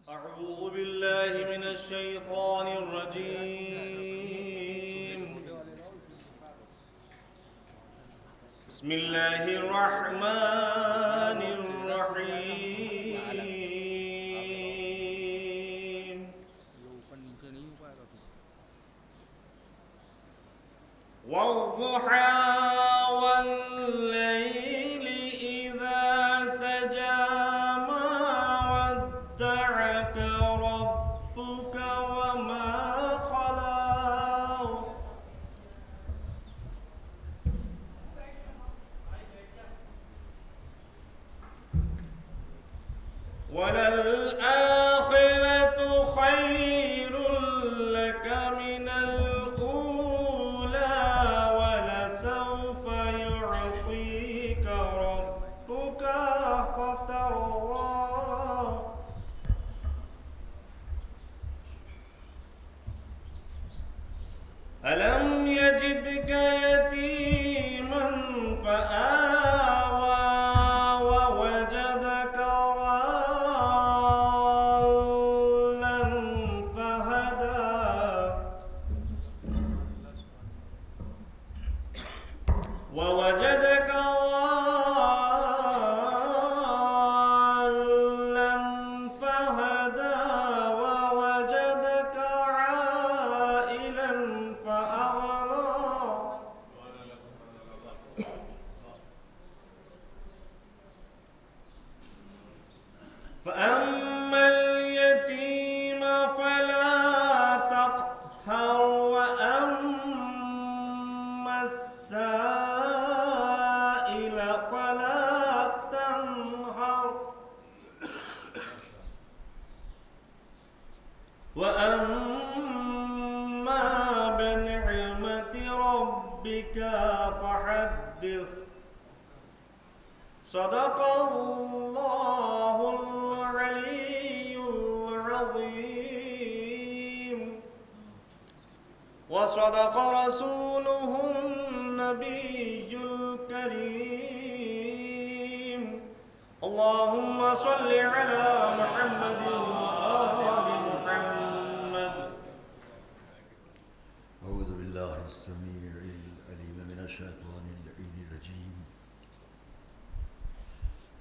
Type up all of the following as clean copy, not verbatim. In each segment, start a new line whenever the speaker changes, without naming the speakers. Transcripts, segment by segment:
أعوذ بالله من الشيطان الرجيم. بسم الله الرحمن الرحيم. والضحى والليل إذا سجى ما ودعك ربك وما خلا وللآخرة خير لك من الأولى ولسوف يعطيك ربك فترضى ألم يجدك يتيما فآوى ووجدك ضالا فهدى ووجدك ضالا فهدى ووجدك عائلا فأغنى فأما اليتيم فلا تقهر وأما السائل فلا تنهر وأما بنعمة ربك فحدث صدق الله العلي العظيم وصدق رسوله النبي الكريم اللهم صل على محمد وآل محمد.
أعوذ بالله السميع العليم من الشيطان اللعين الرجيم.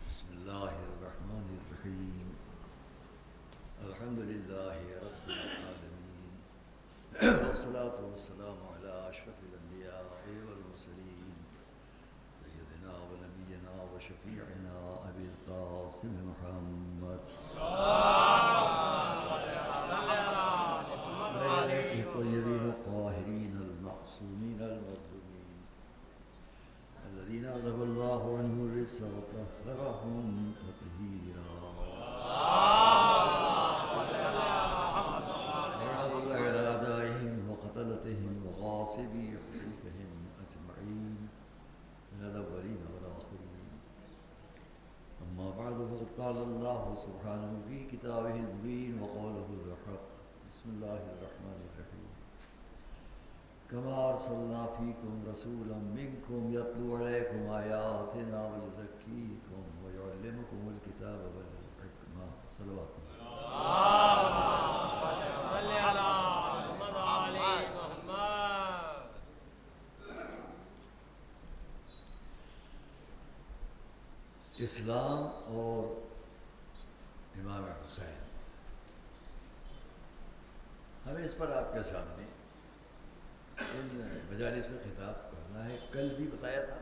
بسم الله الرحمن الرحيم. الحمد لله رب العالمين والصلاة والسلام على أشرف الأنبياء والمرسلين سيدنا ونبينا وشفيعنا أبي القاسم محمد وعلى آله الطيبين الطاهرين المعصومين المظلومين الذين أذهب الله عنهم الرجس وطهرهم تطهيرا. ورحمة الله على أعدائهم وقتلتهم وغاصبي حقوقهم أجمعين من الأولين والآخرين. أما بعد فقد قال الله سبحانه في كتابه المبين وقوله الحق. بسم الله الرحمن الرحيم. كما أرسلنا فيكم رسولا منكم يتلو عليكم آياتنا ويزكيكم ويعلمكم الكتاب والحكمة. صلوات الله.
صل على محمد وعلى محمد.
اسلام اور امام حسین، ہمیں اس پر آپ کے سامنے ان مجالس میں خطاب کرنا ہے. کل بھی بتایا تھا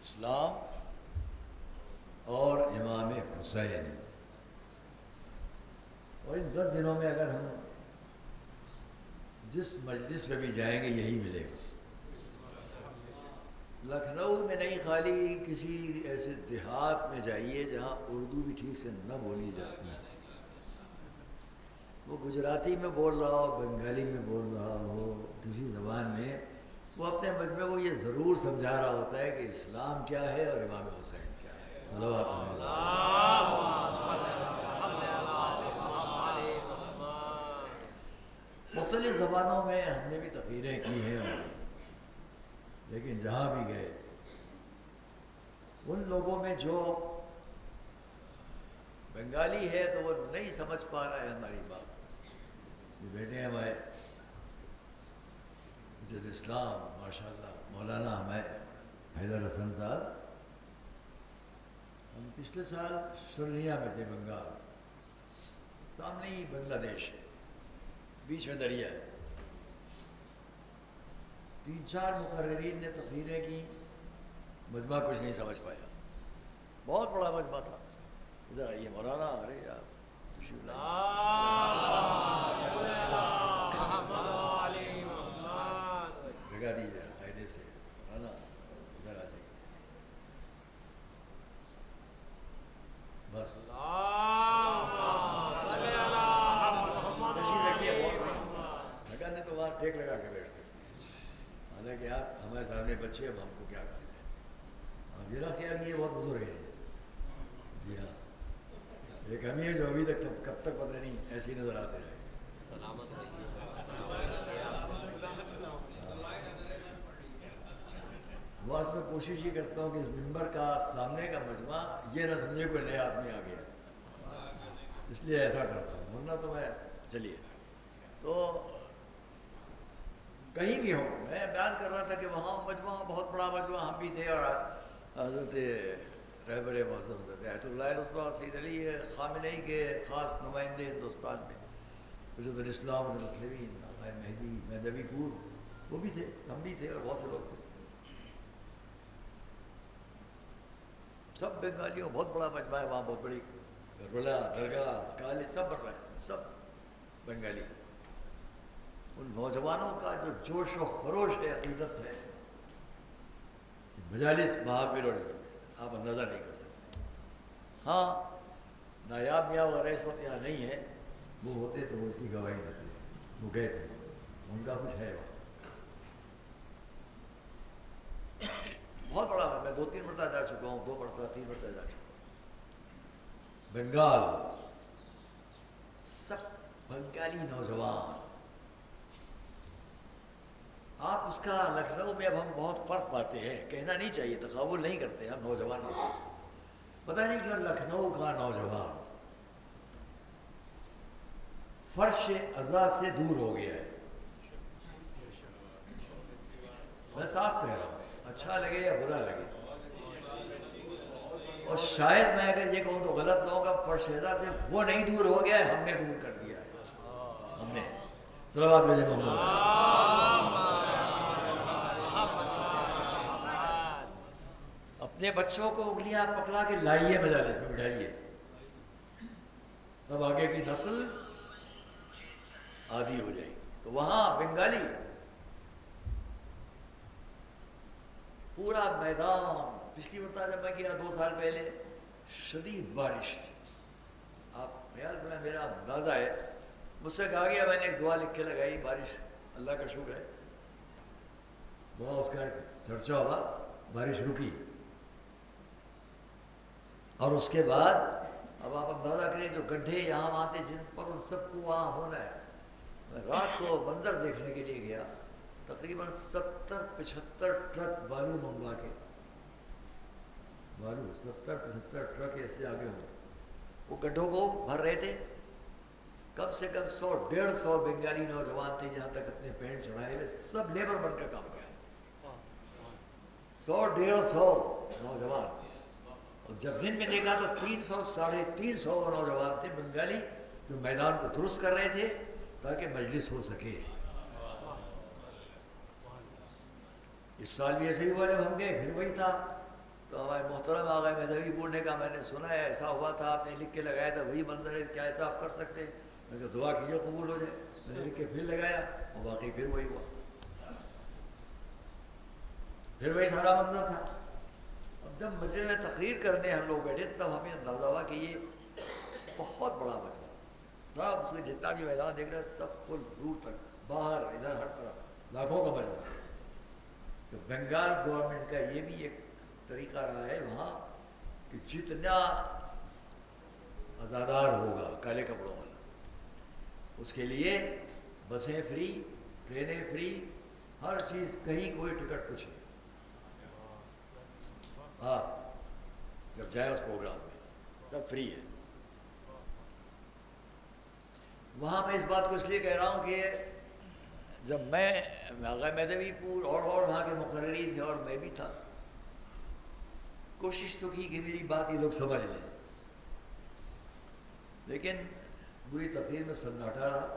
اسلام اور امام حسین، اور ان 10 دنوں میں اگر ہم جس مجلس میں بھی جائیں گے یہی ملے گا. لکھنؤ میں نہیں، خالی کسی ایسے دیہات میں جائیے جہاں اردو بھی ٹھیک سے نہ بولی جاتی ہے، وہ گجراتی میں بول رہا ہو، بنگالی میں بول رہا ہو، کسی زبان میں، وہ اپنے مجمع کو یہ ضرور سمجھا رہا ہوتا ہے کہ اسلام کیا ہے اور امام حسین کیا ہے. صلوات اللہ. مختلف زبانوں میں ہم نے بھی تقریریں کی ہیں، لیکن جہاں بھی گئے ان لوگوں میں جو بنگالی ہے تو وہ نہیں سمجھ پا رہا ہے ہماری بات. یہ بیٹے ہیں ہمارے مجد اسلام ماشاءاللہ مولانا ہمارے حیدر حسن صاحب. ہم پچھلے سال سرنیا میں تھے بنگال. سامنے ہی بنگلہ دیش ہے, بیچ میں دریا ہے. 3-4 مقررین نے تقریریں کی, مجمع کچھ نہیں سمجھ پایا. بہت بڑا مجمع تھا. ادھر آئیے مولانا. ارے یار خوشی جگہ دیجیے قاعدے سے. مولانا ادھر آ جائیے. بس تشریف رکھیے. بہت تھکن ہے تو وہاں ٹیک لگا کے بیٹھ سکتے ہیں. حالانکہ آپ ہمارے سامنے بچے, اب ہم کو کیا کریں. اب یہ نہ خیال یہ بہت بزرگ ہے. جی ہاں, ایک ہم ہی ہے جو ابھی تک کب تک پتہ نہیں ایسے ہی نظر آتے رہے. بس میں کوشش ہی کرتا ہوں کہ اس ممبر کا سامنے کا مجمع یہ نہ سمجھے کوئی نیا آدمی آ گیا, اس لیے ایسا کرتا ہوں. ورنہ تو میں چلیے تو کہیں بھی ہوں. میں بیان کر رہا تھا کہ وہاں مجمع بہت بڑا مجمع, ہم بھی تھے, اور حضرت رہبر معظم حضرت آیت اللہ العظمیٰ سید علی خامنئی کے خاص نمائندے ہندوستان میں, حضرت الاسلام المسلمین مہدی مہدوی پور, وہ بھی تھے, ہم بھی تھے, اور بہت سے لوگ تھے. سب بنگالیوں, بہت بڑا مجمع ہے وہاں, بہت بڑی کربلا درگاہ کالے سب بن رہے ہیں, سب بنگالی. ان نوجوانوں کا جو جوش و خروش ہے, عقیدت ہے, مجالس محافل اور آپ اندازہ نہیں کر سکتے. ہاں نایاب میاں وغیرہ اس وقت یہاں نہیں ہے, وہ ہوتے تو وہ اس کی گواہی دیتے. وہ گئے تھے, ان کا کچھ ہے وہاں. بہت بڑا ہے. میں 2-3 مرتبہ جا چکا ہوں, 2 مرتبہ 3 مرتبہ جا چکا ہوں. بنگال سب بنگالی نوجوان. آپ اس کا لکھنؤ میں اب ہم بہت فرق پاتے ہیں. کہنا نہیں چاہیے, تقابل نہیں کرتے ہم نوجوانوں سے. پتہ نہیں کیوں لکھنؤ کا نوجوان فرش عزا سے دور ہو گیا ہے. میں صاف کہہ رہا ہوں, اچھا لگے یا برا لگے. اور شاید میں اگر یہ کہوں تو غلط نہ ہوگا, فرش عزا سے وہ نہیں دور ہو گیا ہے, ہم نے دور کر دیا ہے. ہم نے صلوات بھیجے محمد. اپنے بچوں کو انگلیاں پکڑا کے لائیے مجالس میں, بٹھائیے, تب آگے کی نسل عادی ہو جائے گی. تو وہاں بنگالی پورا میدان. پچھلی مرتبہ جب میں گیا 2 سال پہلے, شدید بارش تھی. آپ خیال کریں, میرا اندازہ ہے, مجھ سے کہا گیا, میں نے ایک دعا لکھ کے لگائی, بارش اللہ کا شکر ہے بڑا اس کا چرچا ہوا, بارش رکی. اور اس کے بعد اب آپ اندازہ کریں جو گڈھے یہاں وہاں تھے, جن پر ان سب کو وہاں ہونا ہے. میں رات کو منظر دیکھنے کے لیے گیا, تقریباً 70-75 ٹرک بالو منگوا کے, بالو 70-75 ٹرک ایسے آگے ہو گئے. وہ گڈھوں کو بھر رہے تھے. کم سے کم 100-150 بنگالی نوجوان تھے, یہاں تک اپنے پینٹ چڑھائے ہوئے, سب لیبر بن کر کام کر رہے تھے. 100-150 نوجوان. اور جب دن میں دیکھا تو 300-350 نوجوان تھے بنگالی, جو میدان کو درست کر رہے تھے تاکہ مجلس ہو سکے. اس سال بھی ایسے ہی ہوا, جب ہم گئے پھر وہی تھا. تو ہمارے محترم آغا مہدوی پور نے کہا, میں نے سنا ہے ایسا ہوا تھا, آپ نے لکھ کے لگایا تھا, وہی منظر ہے, کیا ایسا آپ کر سکتے ہیں؟ میں نے کہا دعا کیجیے قبول ہو جائے. میں نے لکھ کے پھر لگایا, اور واقعی پھر وہی ہوا, پھر وہی سارا منظر تھا. اب جب مجلس میں تقریر کرنے ہم لوگ بیٹھے, تب ہمیں اندازہ ہوا کہ یہ بہت بڑا مجمع تھا. اس کے جتنا بھی میدان دیکھ رہے ہیں, سب فل دور تک, باہر ادھر ہر طرف لاکھوں کا مجمع. تو بنگال گورنمنٹ کا یہ بھی ایک طریقہ رہا ہے وہاں کہ جتنا ازادار ہوگا کالے کپڑوں والا, اس کے لیے بسیں فری, ٹرینیں فری, ہر چیز, کہیں کوئی ٹکٹ کچھ نہیں. آپ جب جائیں اس پروگرام میں سب فری ہے. وہاں میں اس بات کو اس لیے کہہ رہا ہوں کہ جب میں آغا مہدوی پور اور وہاں کے مقررین تھے اور میں بھی تھا، کوشش تو کی کہ میری بات یہ لوگ سمجھ لیں، لیکن بری تقریر میں سناٹا رہا۔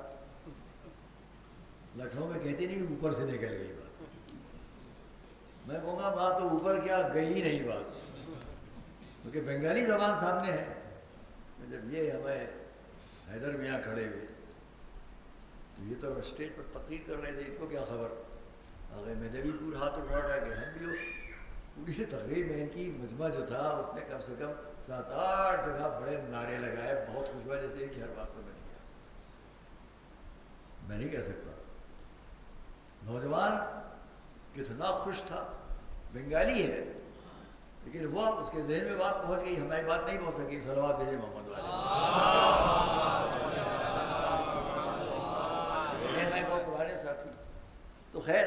لکھنؤ میں کہتے نہیں اوپر سے نکل گئی بات، میں کہوں گا بات تو اوپر کیا گئی ہی نہیں بات، کیونکہ بنگالی زبان سامنے ہے۔ جب یہ ہمیں حیدر میاں کھڑے ہوئے تو یہ تو اسٹیج پر تقریر کر رہے تھے، ان کو کیا خبر؟ آگے مہدوی پور ہاتھ اٹھا کہ ہم بھی ہو۔ پوری تقریر میں ان کی مجمع جو تھا اس نے کم سے کم 7-8 جگہ بڑے نعرے لگائے، بہت خوش ہوا، جیسے کہ ہر بات سمجھ گیا۔ میں نہیں کہہ سکتا نوجوان کتنا خوش تھا، بنگالی ہے لیکن وہ اس کے ذہن میں بات پہنچ گئی، ہماری بات نہیں پہنچ سکی۔ صلوات بھیجے محمد والے میں بہت پرانے ساتھی۔ تو خیر،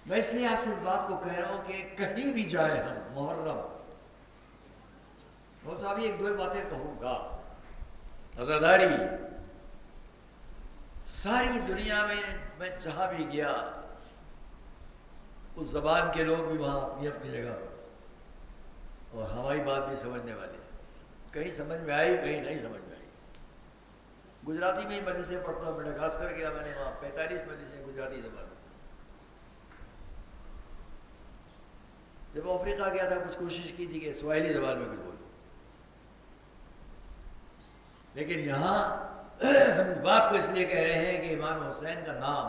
میں اس لیے آپ سے اس بات کو کہہ رہا ہوں کہ کہیں بھی جائیں ہم محرم، اور تو ابھی ایک دو باتیں کہوں گا۔ عزاداری ساری دنیا میں جہاں بھی گیا، اس زبان کے لوگ بھی وہاں اپنی اپنی جگہ پر، اور ہماری بات بھی سمجھنے والے، کہیں سمجھ میں آئی کہیں نہیں سمجھ میں آئی۔ گجراتی میں ہی مجلسیں پڑھتا ہوں، میڈاگاسکر گیا میں نے، وہاں 45 مجلسیں گجراتی زبان میں۔ جب افریقہ گیا تھا کچھ کوشش کی تھی کہ سواحلی زبان میں بھی بولوں، لیکن یہاں ہم اس بات کو اس لیے کہہ رہے ہیں کہ امام حسین کا نام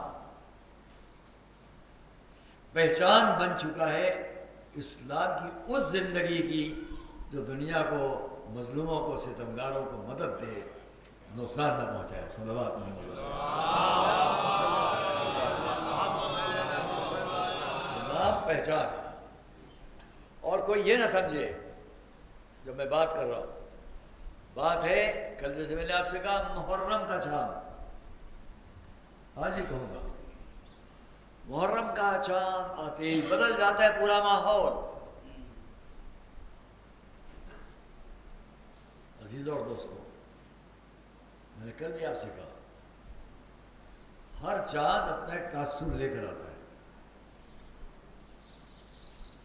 پہچان بن چکا ہے اسلام کی اس زندگی کی جو دنیا کو، مظلوموں کو، ستمگاروں کو مدد دے، نقصان نہ پہنچائے۔ صلوات محمد نام پہچان ہے۔ اور کوئی یہ نہ سمجھے جب میں بات کر رہا ہوں، بات ہے کل جیسے میں نے آپ سے کہا محرم کا چاند، آج بھی کہوں گا محرم کا چاند آتے ہی بدل جاتا ہے پورا ماحول۔ عزیزوں اور دوستوں، میں نے کل بھی آپ سے کہا ہر چاند اپنا ایک تاثر لے کر آتا ہے۔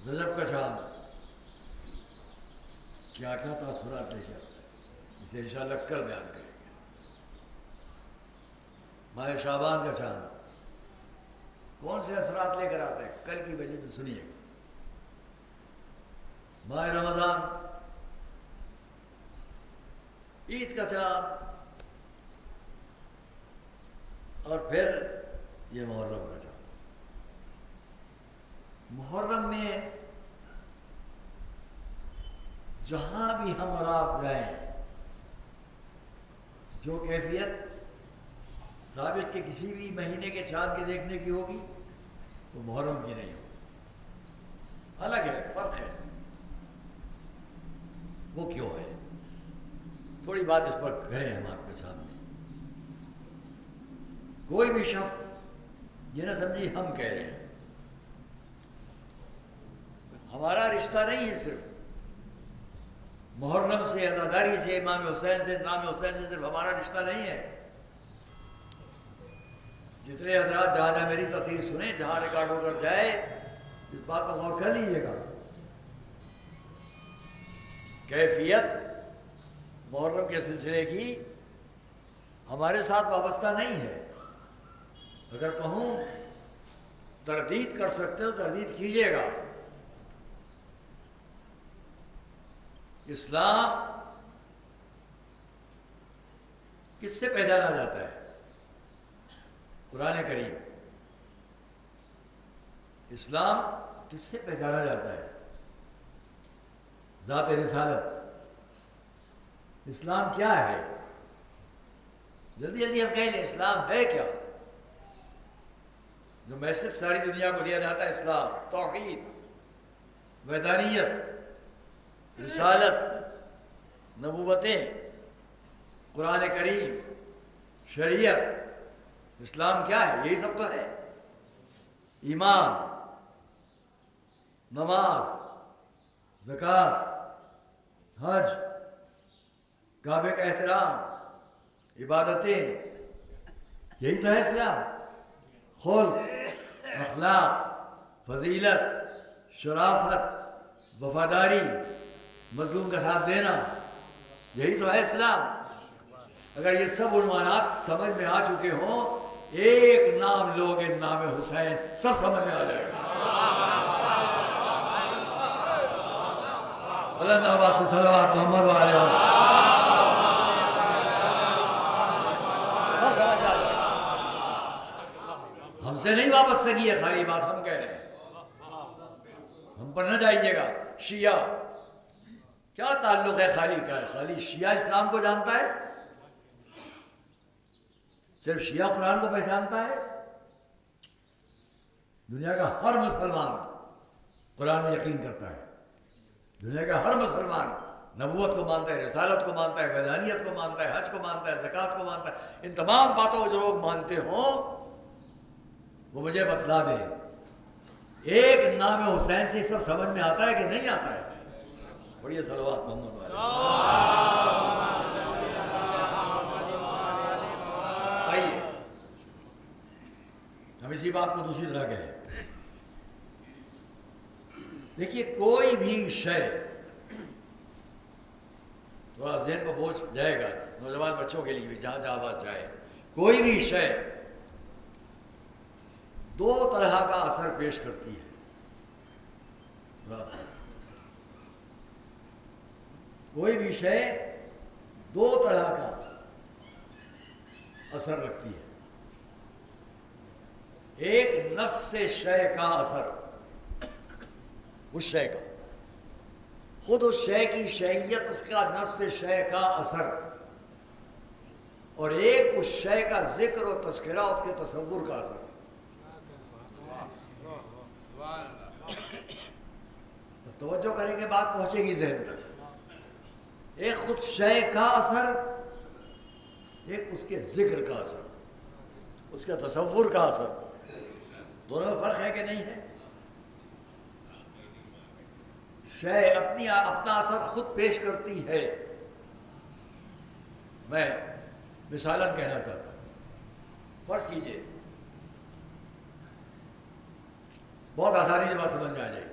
رجب کا چاند کیا کیا تاثرات لے کے آتا ہے، اسے انشاءاللہ کل بیان کریں گے۔ ماہ شعبان کا چاند کون سے اثرات لے کر آتا ہے، کل کی بجے میں سنیے گا۔ ماہ رمضان، عید کا چاند، اور پھر یہ محرم کا چاند۔ محرم میں جہاں بھی ہم اور آپ جائیں، جو کیفیت سابق کے کسی بھی مہینے کے چاند کے دیکھنے کی ہوگی وہ محرم کی نہیں ہوگی، الگ ہے، فرق ہے۔ وہ کیوں ہے؟ تھوڑی بات اس پر کریں ہم آپ کے سامنے۔ کوئی بھی شخص یہ نہ سمجھے ہم کہہ رہے ہیں، ہمارا رشتہ نہیں ہے صرف محرم سے، عزاداری سے، امام حسین سے، امام حسین سے صرف ہمارا رشتہ نہیں ہے۔ جتنے حضرات جہاں جہاں میری تقریر سنیں، جہاں ریکارڈ ہو کر جائے، اس بات پر غور کر لیجیے گا، کیفیت محرم کے سلسلے کی ہمارے ساتھ وابستہ نہیں ہے۔ اگر کہوں تردید کر سکتے ہو تردید کیجیے گا۔ اسلام کس سے پہچانا جاتا ہے؟ قرآن کریم۔ اسلام کس سے پہچانا جاتا ہے؟ ذات رسالت۔ اسلام کیا ہے؟ جلدی جلدی ہم کہیں لیں اسلام ہے کیا؟ جو میسج ساری دنیا کو دیا جاتا ہے، اسلام، توحید، وحدانیت، رسالت، نبوتیں، قرآن کریم، شریعت، اسلام کیا ہے؟ یہی سب تو ہے۔ ایمان، نماز، زکوٰۃ، حج، کعبے کا احترام، عبادتیں، یہی تو ہے اسلام. خلق، اخلاق، فضیلت، شرافت، وفاداری، مظلوم کا ساتھ دینا، یہی تو ہے اسلام. اگر یہ سب عنوانات سمجھ میں آ چکے ہوں، ایک نام لوگ نام حسین، سب سمجھ میں آ جائے گا. بلند آواز سے صلوات محمد والے ہو. سب سمجھ میں آ جائے گا. ہم سے نہیں وابستگی ہے، خالی بات ہم کہہ رہے ہیں. ہم پر نہ جائیے گا. شیعہ کیا تعلق ہے خالی کا؟ خالی شیعہ اسلام کو جانتا ہے؟ صرف شیعہ قرآن کو پہچانتا ہے؟ دنیا کا ہر مسلمان قرآن میں یقین کرتا ہے. دنیا کا ہر مسلمان نبوت کو مانتا ہے، رسالت کو مانتا ہے، وحدانیت کو مانتا ہے، حج کو مانتا ہے، زکوٰۃ کو مانتا ہے. ان تمام باتوں کو جو لوگ مانتے ہوں وہ مجھے بتلا دے، ایک نام حسین سے سب سمجھ میں آتا ہے کہ نہیں آتا ہے؟ بڑھیا صلوات محمد والے. آئیے ہم اسی بات کو دوسری طرح کہیں. دیکھیے کوئی بھی شے، تھوڑا ذہن پہ بوجھ جائے گا نوجوان بچوں کے لیے بھی، جہاں جہاں آواز جائے، کوئی بھی شے دو طرح کا اثر پیش کرتی ہے. کوئی بھی شے دو طرح کا اثر رکھتی ہے. ایک نفس شے کا اثر، اس شے کا خود، اس شے کی شیعیت، اس کا نفس شے کا اثر، اور ایک اس شے کا ذکر و تذکرہ، اس کے تصور کا اثر. توجہ کریں گے بات پہنچے گی ذہن تک. ایک خود شے کا اثر، ایک اس کے ذکر کا اثر، اس کے تصور کا اثر. دونوں میں فرق ہے کہ نہیں ہے؟ شے اپنا اثر خود پیش کرتی ہے. میں مثالاً کہنا چاہتا ہوں. فرض کیجئے، بہت آسانی سے بات سمجھ میں آ جائے گی.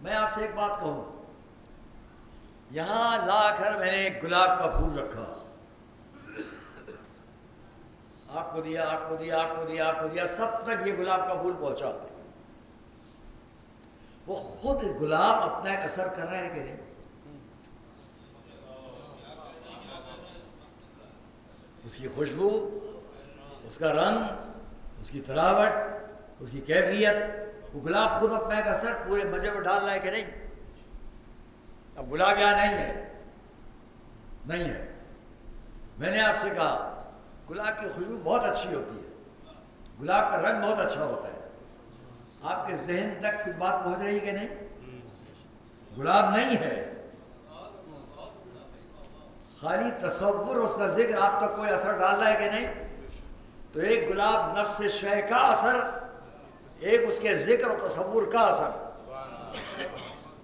میں آپ سے ایک بات کہوں، یہاں لا کر میں نے ایک گلاب کا پھول رکھا، آپ کو دیا، آپ کو دیا، آپ کو دیا، آپ کو دیا، سب تک یہ گلاب کا پھول پہنچا. وہ خود گلاب اپنا ایک اثر کر رہا ہے کہ نہیں؟ اس کی خوشبو، اس کا رنگ، اس کی تراوٹ، اس کی کیفیت، وہ گلاب خود اپنا ایک اثر پورے مجمع میں ڈال رہا ہے کہ نہیں؟ اب گلاب یہاں نہیں ہے، نہیں ہے. میں نے آپ سے کہا گلاب کی خوشبو بہت اچھی ہوتی ہے، گلاب کا رنگ بہت اچھا ہوتا ہے. آپ کے ذہن تک کچھ بات پہنچ رہی ہے کہ نہیں؟ گلاب نہیں ہے، خالی تصور، اس کا ذکر آپ تک کوئی اثر ڈال رہا ہے کہ نہیں؟ تو ایک گلاب نفس شے کا اثر، ایک اس کے ذکر و تصور کا اثر.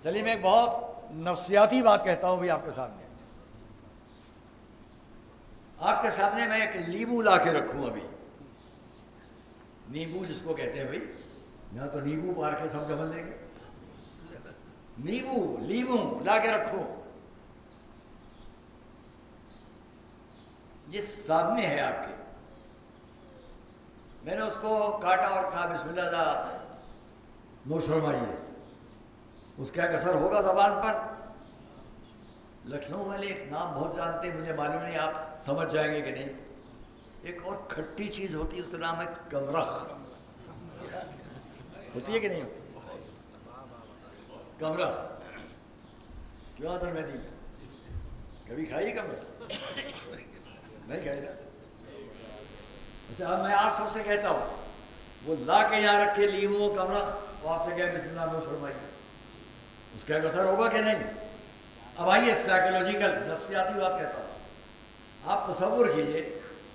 چلیے میں ایک بہت نفسیاتی بات کہتا ہوں بھی آپ کے سامنے. آپ کے سامنے میں ایک لیمو لا کے رکھوں، ابھی نیبو جس کو کہتے ہیں بھائی، یہاں تو نیبو پارک ہے، سب سمجھ لیں گے. نیبو، لیمو لا کے رکھوں، یہ سامنے ہے آپ کے. میں نے اس کو کاٹا اور کہا بسم اللہ نوش فرمائیے. اس کا ایک اثر ہوگا زبان پر. لکھنؤ والے ایک نام بہت جانتے ہیں، مجھے معلوم نہیں آپ سمجھ جائیں گے کہ نہیں. ایک اور کھٹی چیز ہوتی ہے، اس کا نام ہے کمرخ. ہوتی ہے کہ نہیں؟ کمرخ کیوں اثر مہندی میں کبھی کھائی کمرخ؟ نہیں کھائی نا. اچھا اب میں آپ سب سے کہتا ہوں، وہ لا کے یہاں رکھے لیمو کمرخ، وہ آپ سے کہے بسم اللہ نوش فرمائیے، اس کا ایک اثر ہوگا کہ نہیں؟ اب آئیے سائیکولوجیکل نفسیاتی بات کہتا ہوں. آپ تصور کیجئے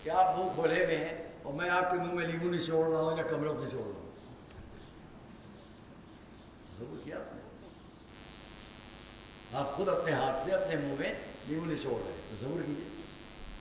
کہ آپ منہ کھولے ہوئے ہیں اور میں آپ کے منہ میں لیمو نچوڑ رہا ہوں یا کمرخ نچوڑ رہا ہوں. تصور کیا آپ نے؟ آپ خود اپنے ہاتھ سے اپنے منہ میں لیمو نچوڑ رہے ہیں. تصور کیجئے.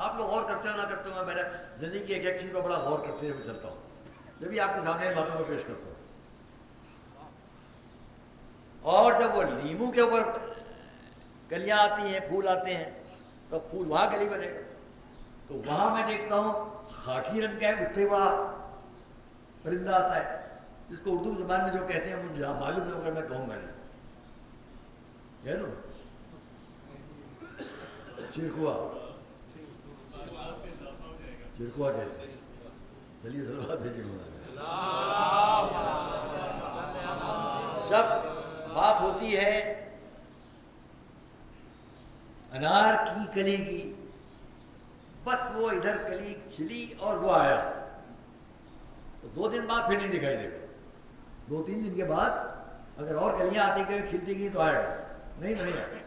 آپ لوگ غور کرتے ہو نہ کرتے ہو، میں میرا زندگی کی ایک ایک چیز پر بڑا غور کرتے ہوئے چلتا ہوں، جب بھی آپ کے سامنے ان باتوں کو پیش کرتا ہوں۔ اور جب وہ لیمو کے اوپر کلیاں آتی ہیں، پھول آتے ہیں، تو پھول وہاں کلی بنے گا، تو وہاں میں دیکھتا ہوں خاکی رنگ کا ایک اتنے بڑا پرندہ آتا ہے، جس کو اردو زبان میں جو کہتے ہیں مجھے معلوم ہے مگر میں کہوں گا نہیں، ہے نا چرکوا، چرکوا کہتے ہیں۔ چلیے صلوات بھیجیے مولانا۔ جب بات ہوتی ہے انار کی کلی کی، بس وہ ادھر کلی کھلی اور وہ آیا، تو 2 دن بعد پھر نہیں دکھائی دے گا، 2-3 دن کے بعد اگر اور کلیاں آتی گئی کھلتی گئی تو آئے گا، نہیں تو نہیں آئے گا۔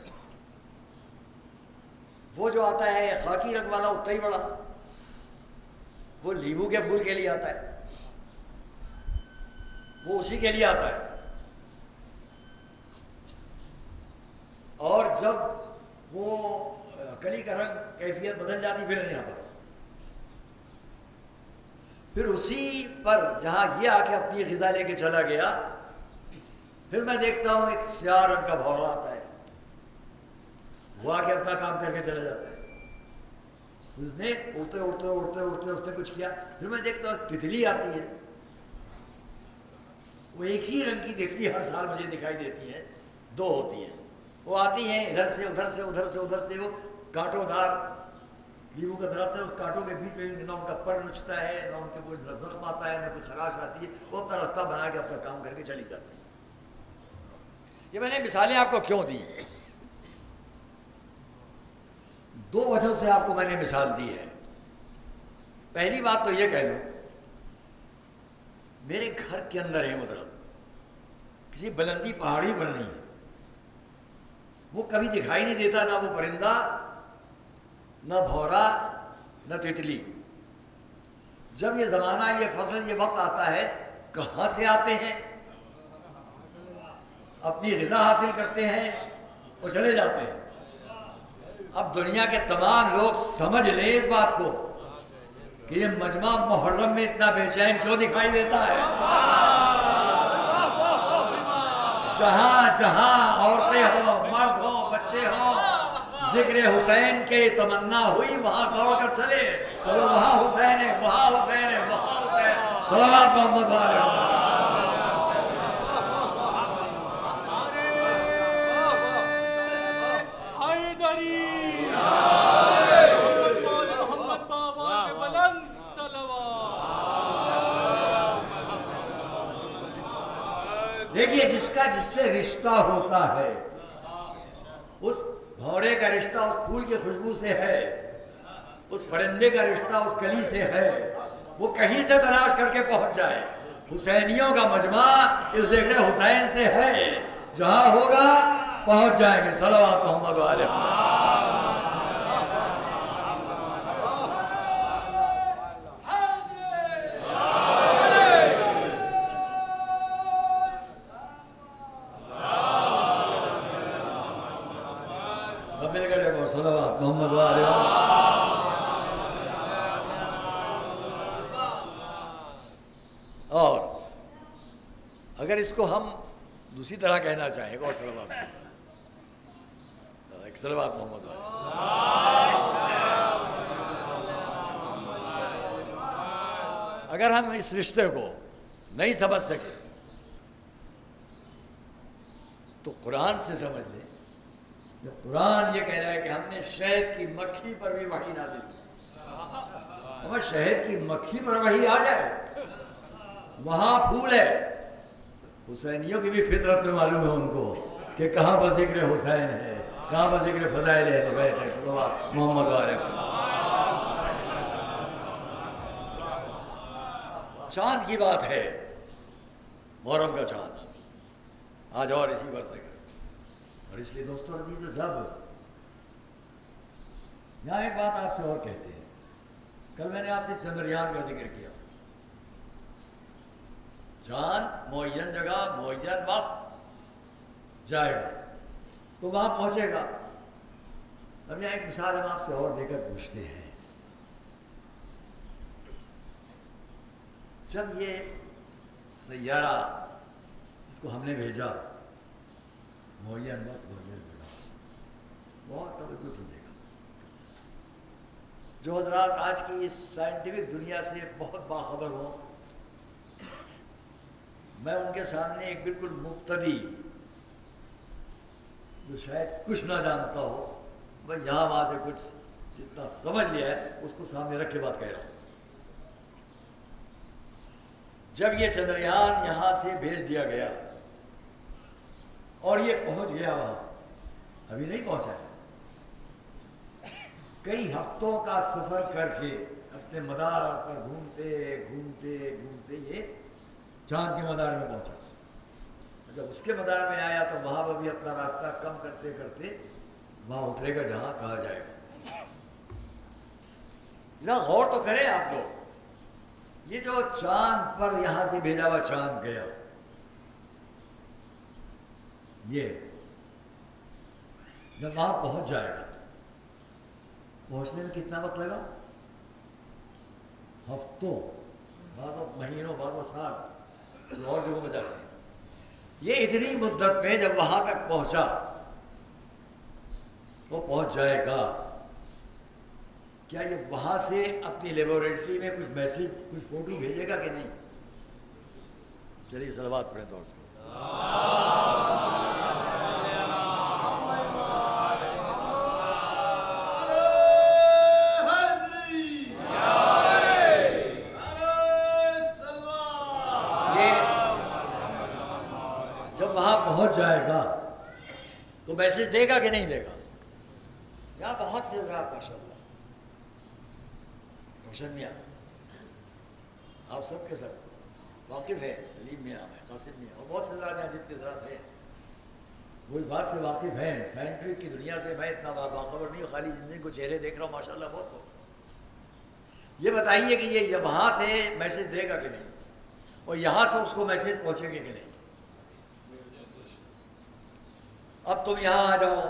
وہ جو آتا ہے خاکی رنگ والا اتنا ہی بڑا، وہ لیمو کے پھول کے لیے آتا ہے، وہ اسی کے لیے آتا ہے، اور جب وہ کلی کا رنگ کیفیت بدل جاتی پھر نہیں آتا، پھر اسی پر جہاں یہ آ کے اپنی غذا لے کے چلا گیا، پھر میں دیکھتا ہوں ایک سیاہ رنگ کا بھورا آتا ہے، وہ آ کے اپنا کام کر کے چلا جاتا ہے، اس نے اڑتے اڑتے اڑتے اڑتے اس نے کچھ کیا، پھر میں دیکھتا ہوں ایک تتلی آتی ہے، وہ ایک ہی رنگ کی تتلی ہر سال مجھے دکھائی دیتی ہے، 2 ہوتی ہیں، وہ آتی ہیں ادھر سے ادھر سے ادھر سے ادھر سے، وہ کانٹوں دار لیمو کا درخت ہے، اس کانٹوں کے بیچ میں نہ ان کا پر نچتا ہے، نہ ان کے کوئی زخم آتا ہے، نہ کوئی خراش آتی ہے، وہ اپنا راستہ بنا کے اپنا کام کر کے چلی جاتی ہے۔ یہ میں نے مثالیں آپ کو کیوں دی؟ 2 وجہ سے آپ کو میں نے مثال دی ہے۔ پہلی بات تو یہ کہہ دوں، میرے گھر کے اندر ہے وہ درخت، کسی بلندی پہاڑی پر نہیں ہے، وہ کبھی دکھائی نہیں دیتا، نہ وہ پرندہ، نہ بھورا، نہ تتلی۔ جب یہ زمانہ، یہ فصل، یہ وقت آتا ہے، کہاں سے آتے ہیں؟ اپنی غذا حاصل کرتے ہیں اور چلے جاتے ہیں۔ اب دنیا کے تمام لوگ سمجھ لیں اس بات کو کہ یہ مجمع محرم میں اتنا بے چین کیوں دکھائی دیتا ہے۔ جہاں جہاں عورتیں ہوں، مرد ہوں، بچے ہوں، ذکر حسین کے تمنا ہوئی، وہاں دوڑ کر چلے، چلو وہاں حسین ہے، وہاں حسین ہے، وہاں حسین، صلوات محمد علیہ۔ دیکھیے جس کا جس سے رشتہ ہوتا ہے، اس بھورے کا رشتہ اس پھول کی خوشبو سے ہے، اس پرندے کا رشتہ اس کلی سے ہے، وہ کہیں سے تلاش کر کے پہنچ جائے۔ حسینیوں کا مجمع اس ذکر حسین سے ہے، جہاں ہوگا پہنچ جائیں گے۔ صلوات محمد علیہ۔ صلوات محمد علیہ۔ اور اگر اس کو ہم دوسری طرح کہنا چاہیں گے، اور صلوات ایک صلوات محمد علیہ، اگر ہم اس رشتے کو نہیں سمجھ سکے تو قرآن سے سمجھ لیں۔ قرآن یہ کہہ رہا ہے کہ ہم نے شہد کی مکھی پر بھی وحی نازل کی، ہمیں شہد کی مکھی پر وحی آ جائے، وہاں پھول ہے۔ حسینیوں کی بھی فطرت میں معلوم ہے ان کو کہ کہاں پر ذکر حسین ہے، کہاں پر ذکر فضائل اہل بیت ہے۔ صلوات محمد علیہ۔ چاند کی بات ہے، محرم کا چاند آج اور اسی پر ذکر۔ اور اس لیے دوستو عزیزو، جب یہاں ایک بات آپ سے اور کہتے ہیں، کل میں نے آپ سے چندریان کا ذکر کیا، چاند معین جگہ معین وقت جائے گا تو وہاں پہنچے گا۔ اب یہاں ایک مثال ہم آپ سے اور دے کر پوچھتے ہیں، جب یہ سیارہ جس کو ہم نے بھیجا معین وقت معین جگہ، بہت توجہ کیجیے گا، جو حضرات آج کی اس سائنٹیفک دنیا سے بہت باخبر ہوں، میں ان کے سامنے ایک بالکل مبتدی جو شاید کچھ نہ جانتا ہو، میں یہاں وہاں سے کچھ جتنا سمجھ لیا ہے اس کو سامنے رکھ کے بات کہہ رہا ہوں۔ جب یہ چندریان یہاں سے بھیج دیا گیا اور یہ پہنچ گیا وہاں، ابھی نہیں پہنچا ہے، کئی ہفتوں کا سفر کر کے اپنے مدار پر گھومتے گھومتے گھومتے یہ چاند کے مدار میں پہنچا۔ جب اس کے مدار میں آیا تو وہاں پر بھی اپنا راستہ کم کرتے کرتے وہاں اترے گا جہاں کہا جائے گا۔ ذرا غور تو کریں آپ لوگ، یہ جو چاند پر یہاں سے بھیجا ہوا چاند گیا، یہ جب وہاں پہنچ جائے گا، پہنچنے میں کتنا وقت لگا؟ ہفتوں، بعض مہینوں، بعض سال، اور جگہوں میں جاتے ہیں۔ یہ اتنی مدت میں جب وہاں تک پہنچا، وہ پہنچ جائے گا، کیا یہ وہاں سے اپنی لیبورٹری میں کچھ میسج، کچھ فوٹو بھیجے گا کہ نہیں؟ چلیے صلوات پڑھیں دور سے۔ وہاں پہنچ جائے گا تو میسج دے گا کہ نہیں دے گا؟ یہاں بہت سے حضرات ماشاء اللہ روشن میاں، آپ سب کے سب واقف ہیں، سلیم میاں، قاسم میاں اور بہت سے حضرات یہاں جتنے حضرات ہیں وہ اس بات سے واقف ہیں۔ سائنٹفک کی دنیا سے میں اتنا باخبر نہیں ہوں، خالی جن کو چہرے دیکھ رہا ہوں ماشاء اللہ بہت ہو۔ یہ بتائیے کہ یہ وہاں سے میسج دے گا کہ نہیں، اور یہاں سے اس کو میسج پہنچے گے کہ نہیں؟ اب تم یہاں آ جاؤ،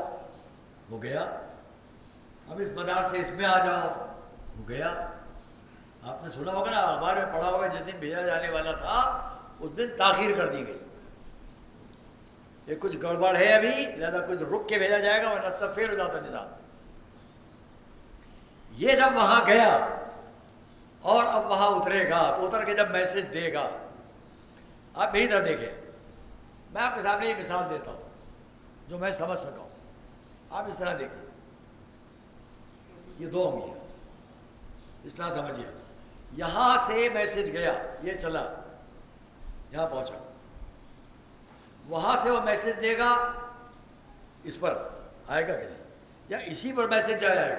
ہو گیا۔ اب اس مدار سے اس میں آ جاؤ، ہو گیا۔ آپ نے سنا ہوگا نا، اخبار میں پڑھا ہوگا، جس دن بھیجا جانے والا تھا اس دن تاخیر کر دی گئی، یہ کچھ گڑبڑ ہے ابھی، لہذا کچھ رک کے بھیجا جائے گا ورنہ سب فیل ہو جاتا نظام۔ یہ جب وہاں گیا اور اب وہاں اترے گا تو اتر کے جب میسج دے گا، آپ میری طرح دیکھیں، میں آپ کے سامنے یہ مثال دیتا ہوں جو میں سمجھ سکا ہوں، آپ اس طرح دیکھیے، یہ دو انگلیاں اس طرح سمجھیے، یہاں سے میسج گیا، یہ چلا یہاں پہنچا، وہاں سے وہ میسج دے گا، اس پر آئے گا کہ نہیں، یا اسی پر میسج جائے گا؟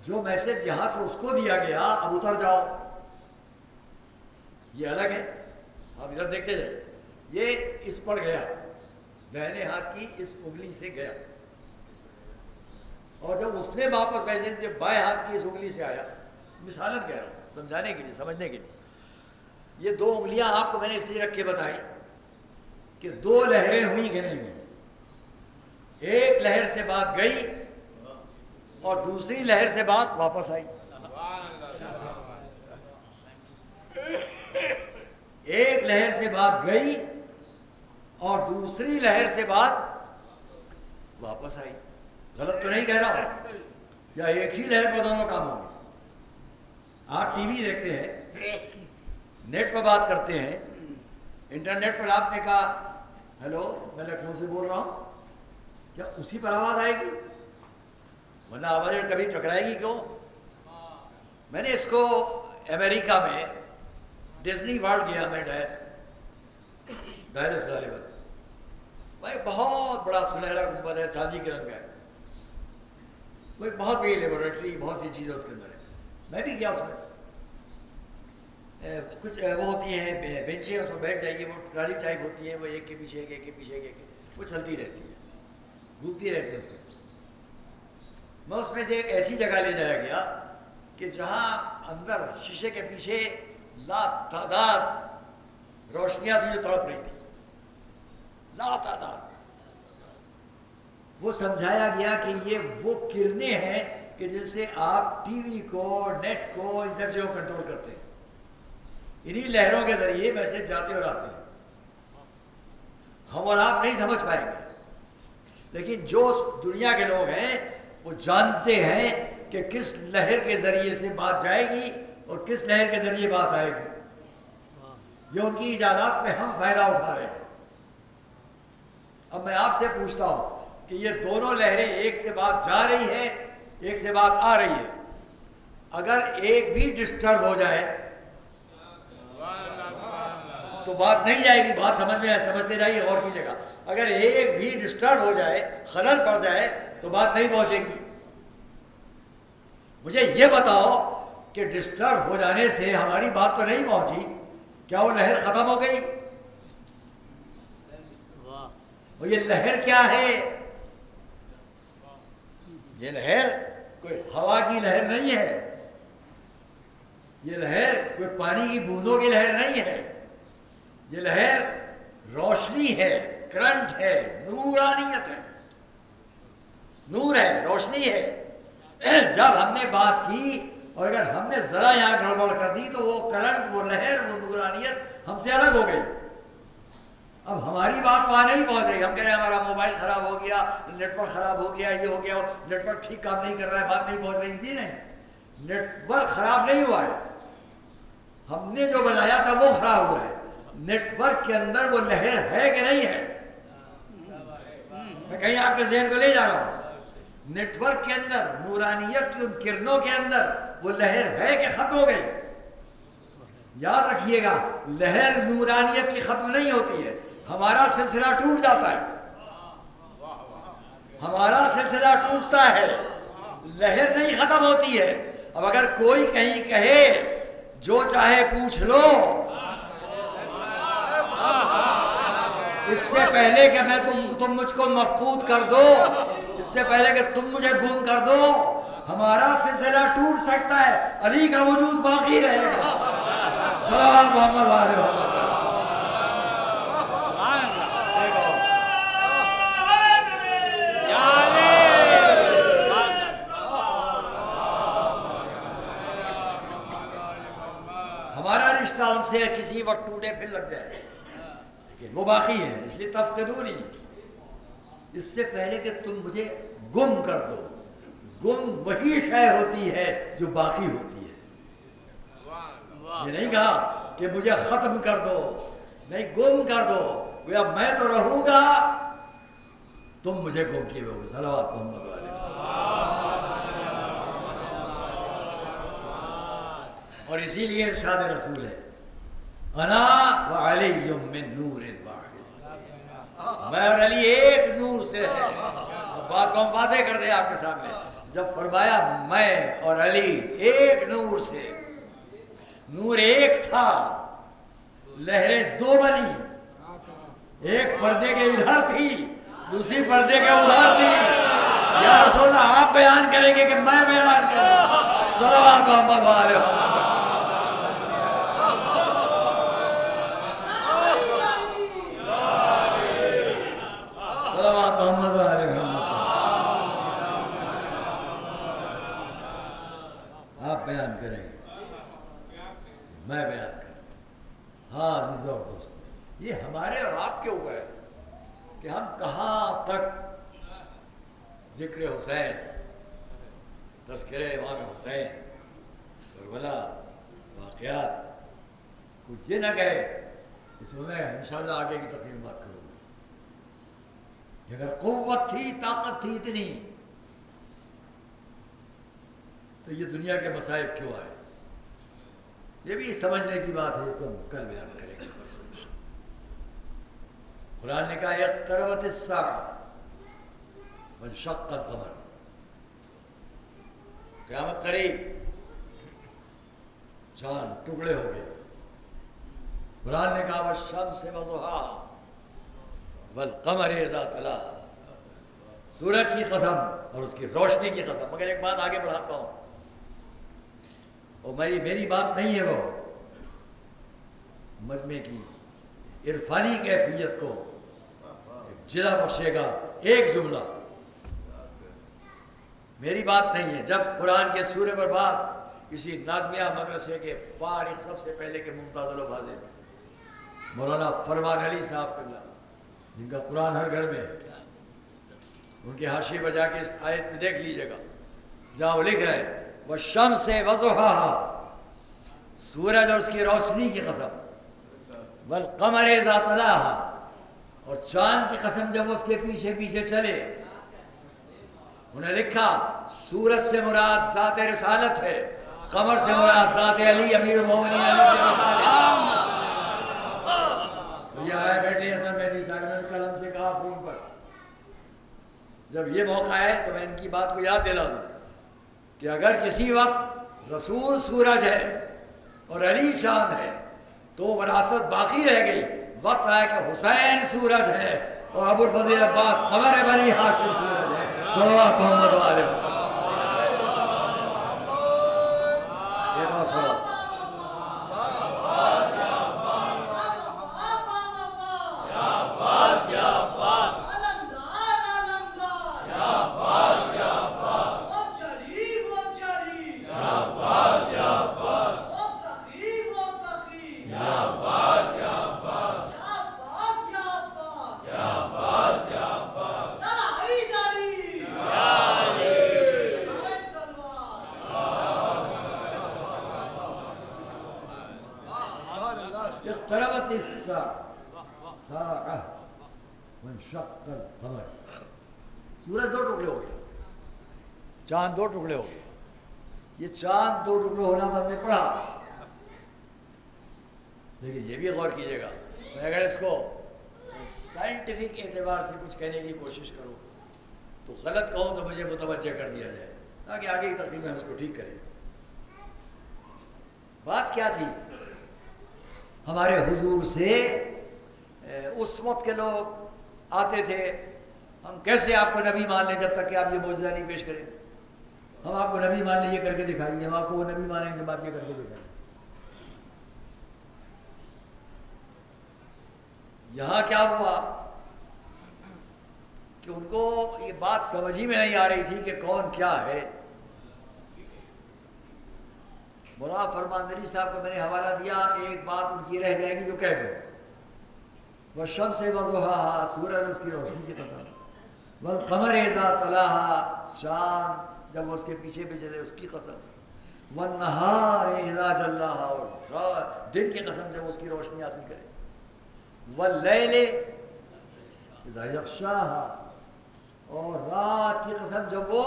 جو میسج یہاں سے اس کو دیا گیا اب اتر جاؤ، یہ الگ ہے، آپ ادھر دیکھتے جائیے، یہ اس پر گیا، دائنے ہاتھ کی اس انگلی سے گیا، اور جب اس نے واپس میسج جب بائیں ہاتھ کی اس انگلی سے آیا، مثالن کہہ رہا ہوں سمجھانے کے لیے، سمجھنے کے لیے، یہ دو انگلیاں آپ کو میں نے اس لیے رکھ کے بتائی کہ دو لہریں ہوئی کہ نہیں ہوئی، ایک لہر سے بات گئی اور دوسری لہر سے بات واپس آئی، ایک لہر سے بات گئی اور دوسری لہر سے بات واپس آئی۔ غلط تو نہیں کہہ رہا ہوں، یا ایک ہی لہر پر دونوں کام ہوں گے؟ آپ ٹی وی دیکھتے ہیں، نیٹ پر بات کرتے ہیں، انٹرنیٹ پر آپ نے کہا ہیلو میں لکھنؤ سے بول رہا ہوں، کیا اسی پر آواز آئے گی؟ ورنہ آوازیں کبھی ٹکرائے گی کیوں؟ میں نے اس کو امریکہ میں ڈزنی ورلڈ گیا میں دائرے سے غالباً، وہ ایک بہت بڑا سنہرا گنبد ہے، چاندی کے رنگ کا ہے، وہ ایک بہت بڑی لیبورٹری، بہت سی چیزیں اس کے اندر ہے، میں بھی گیا اس میں، کچھ وہ ہوتی ہیں بینچیں، اس میں بیٹھ جائیے، وہ ٹرالی ٹائپ ہوتی ہے، وہ ایک کے پیچھے ایک کے پیچھے ایک وہ چلتی رہتی ہے، گھومتی رہتی ہے اس کے، میں اس میں سے ایک ایسی جگہ لے جایا گیا کہ جہاں اندر شیشے کے پیچھے لا تعداد روشنیاں تھیں جو تڑپ رہی تھیں، لا تعداد، وہ سمجھایا گیا کہ یہ وہ کرنیں ہیں کہ جن سے آپ ٹی وی کو، نیٹ کو، ان سب چیزوں کو کنٹرول کرتے ہیں. انہی لہروں کے ذریعے میسج جاتے اور آتے ہیں. ہم اور آپ نہیں سمجھ پائیں گے، لیکن جو دنیا کے لوگ ہیں وہ جانتے ہیں کہ کس لہر کے ذریعے سے بات جائے گی اور کس لہر کے ذریعے بات آئے گی. یہ ان کی ایجادات سے ہم فائدہ اٹھا رہے ہیں. اب میں آپ سے پوچھتا ہوں کہ یہ دونوں لہریں، ایک سے بات جا رہی ہے، ایک سے بات آ رہی ہے، اگر ایک بھی ڈسٹرب ہو جائے تو بات نہیں جائے گی. بات سمجھ میں سمجھتے رہیے، غور کیجیے گا. اگر ایک بھی ڈسٹرب ہو جائے، خلل پڑ جائے تو بات نہیں پہنچے گی. مجھے یہ بتاؤ کہ ڈسٹرب ہو جانے سے ہماری بات تو نہیں پہنچی، کیا وہ لہر ختم ہو گئی؟ اور یہ لہر کیا ہے؟ یہ لہر کوئی ہوا کی لہر نہیں ہے، یہ لہر کوئی پانی کی بوندوں کی لہر نہیں ہے. یہ لہر روشنی ہے، کرنٹ ہے، نورانیت ہے، نور ہے، روشنی ہے. جب ہم نے بات کی اور اگر ہم نے ذرا یہاں گڑبڑ کر دی تو وہ کرنٹ، وہ لہر، وہ نورانیت ہم سے الگ ہو گئی. اب ہماری بات وہاں نہیں پہنچ رہی. ہم کہہ رہے ہیں ہمارا موبائل خراب ہو گیا، نیٹ ورک خراب ہو گیا، یہ ہو گیا، نیٹ ورک ٹھیک کام نہیں کر رہا ہے، بات نہیں پہنچ رہی. جی نہیں، نیٹ ورک خراب نہیں ہوا ہے، ہم نے جو بنایا تھا وہ خراب ہوا ہے. نیٹ ورک کے اندر وہ لہر ہے کہ نہیں ہے؟ میں کہیں آپ کے ذہن کو لے جا رہا ہوں. نیٹ ورک کے اندر نورانیت کی ان کرنوں کے اندر وہ لہر ہے کہ ختم ہو گئی؟ یاد رکھیے گا، لہر نورانیت کی ختم نہیں ہوتی ہے، ہمارا سلسلہ ٹوٹ جاتا ہے. ہمارا سلسلہ ٹوٹتا ہے، لہر نہیں ختم ہوتی ہے. اب اگر کوئی کہیں کہے جو چاہے پوچھ لو، اس سے پہلے کہ میں تم مجھ کو مفقود کر دو، اس سے پہلے کہ تم مجھے گم کر دو، ہمارا سلسلہ ٹوٹ سکتا ہے، علی کا وجود باقی رہے گا. صلوات محمد وآل محمد. ہمارا رشتہ ان سے کسی وقت ٹوٹے پھر لگ جائے، لیکن وہ باقی ہے، اس لیے تفقدونی. اس سے پہلے کہ تم مجھے گم کر دو. گم وہی شے ہوتی ہے جو باقی ہوتی ہے. یہ نہیں کہا کہ مجھے ختم کر دو، نہیں، گم کر دو. گویا میں تو رہوں گا، تم مجھے گم کیے ہوگے. صلوات محمد علیہ. اور اسی لیے ارشاد رسول ہے، انا وعلی من نور واحد. میں اور علی ایک نور سے ہے. اب بات کو ہم واضح کر دیں آپ کے سامنے. جب فرمایا میں اور علی ایک نور سے، نور ایک تھا، لہریں دو بنی. ایک پردے کے ادھر تھی، دوسری پردے کے ادھر تھی. یا رسول اللہ آپ بیان کریں گے کہ میں بیان کروں؟ صلوات محمد وآلہ محمد. محمد وآلہ محمد. آپ بیان کریں گے، میں بیان کروں. ہاں عزیز اور دوستو، یہ ہمارے اور آپ کے اوپر ہے کہ ہم کہاں تک ذکر حسین، تذکرہ امام حسین، کربلا، واقعات کچھ یہ نہ کہے. اس میں انشاءاللہ آگے کی تقریر بات کروں گا. اگر قوت تھی، طاقت تھی اتنی، تو یہ دنیا کے مصائب کیوں آئے؟ یہ بھی سمجھنے کی بات ہے، اس کو ہم کل بیان کریں گے. قرآن نے کہا اقتربت الساعہ وانشق القمر، قیامت قریب، چاند ٹکڑے ہو گئے. قرآن نے کہا والشمس وضحاها والقمر اذا تلاها، سورج کی قسم اور اس کی روشنی کی قسم. مگر ایک بات آگے بڑھاتا ہوں، وہ میری بات نہیں ہے، وہ مجمع کی عرفانی کیفیت کو ایک جلا بخشے گا. ایک جملہ میری بات نہیں ہے. جب قرآن کے سورے پر بات کسی نازمیہ مدرسے کے فارغ سب سے پہلے کے ممتاز الفاظل مولانا فرمان علی صاحب قبلہ، جن کا قرآن ہر گھر میں ہے، ان کے حاشیے پر جا کے اس آیت میں دیکھ لیجئے گا جہاں وہ لکھ رہے ہیں وَالشَّمْسِ وَضُحَاهَا، سورج اور اس کی روشنی کی قسم، وَالْقَمَرِ إِذَا تَلَاهَا، اور چاند کی قسم جب اس کے پیچھے پیچھے چلے. انہیں لکھا سورج سے مراد ذات رسالت ہے، قمر سے مراد ذات علی امیر المومنین علی بن ابی طالب. اور یہ ہمارے بیٹے حسن مہدی صاحب نے کل ہم سے کہا فون پر، جب یہ موقع ہے تو میں ان کی بات کو یاد دلا دوں کہ اگر کسی وقت رسول سورج ہے اور علی چاند ہے تو وراثت باقی رہ گئی. وقت آیا کہ حسین سورج ہے اور ابو الفضل عباس قمر بنی ہاشم سورج ہے. صلوات محمد والے ایک اور صلوات. اقتربت الساعة وانشق القمر. سورج دو ٹکڑے ہو گئے، چاند دو ٹکڑے ہو گئے. یہ چاند دو ٹکڑے ہونا تو ہم نے پڑھا، لیکن یہ بھی غور کیجئے گا میں اگر اس کو سائنٹیفک اعتبار سے کچھ کہنے کی کوشش کروں تو غلط کہوں تو مجھے متوجہ کر دیا جائے تاکہ آگے کی تقریب میں اس کو ٹھیک کریں. بات کیا تھی؟ ہمارے حضور سے اس وقت کے لوگ آتے تھے، ہم کیسے آپ کو نبی مان لیں جب تک کہ آپ یہ معجزہ نہیں پیش کریں. ہم آپ کو نبی مان لیں یہ کر کے دکھائیے، ہم آپ کو وہ نبی مانیں جب آپ یہ کر کے دکھائیں. یہاں کیا ہوا کہ ان کو یہ بات سمجھ ہی میں نہیں آ رہی تھی کہ کون کیا ہے. مولانا فرمان علی صاحب کو میں نے حوالہ دیا، ایک بات ان کی رہ جائے گی جو کہہ دو. وَالشَّمْسِ وَضُحَاهَا، سورج اس کی روشنی کی قسم، وَالْقَمَرِ إِذَا تَلَاهَا، چاند جب اس کے پیچھے بھی چلے اس کی قسم، وَالنَّهَارِ إِذَا جَلَّاهَا، اور دن کی قسم جب اس کی روشنی حاصل کرے، وَاللَّيْلِ إِذَا يَغْشَاهَا، اور رات کی قسم جب وہ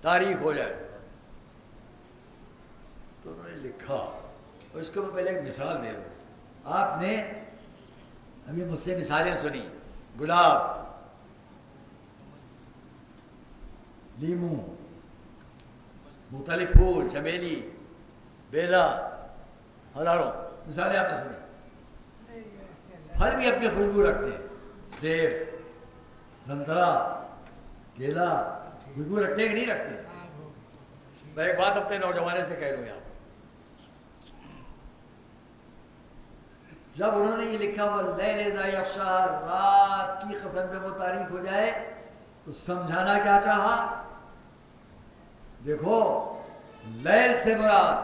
تاریک ہو جائے. تو انہوں نے لکھا، اور اس کو میں پہلے ایک مثال دے دوں. آپ نے ابھی مجھ سے مثالیں سنی، گلاب، لیمو، مختلف پھول، چمیلی، بیلا، ہزاروں مثالیں آپ نے سنی. پھل بھی اپنی خوشبو رکھتے ہیں، سیب، سنترا، کیلا خوشبو رکھتے ہیں کہ نہیں رکھتے؟ میں ایک بات اپنے نوجوانے سے کہہ لوں یہاں، جب انہوں نے یہ لکھا وَاللَّيْلِ إِذَا يَغْشَاهَا، رات کی قسم جب وہ تاریک ہو جائے، تو سمجھانا کیا چاہا؟ دیکھو، لیل سے مراد،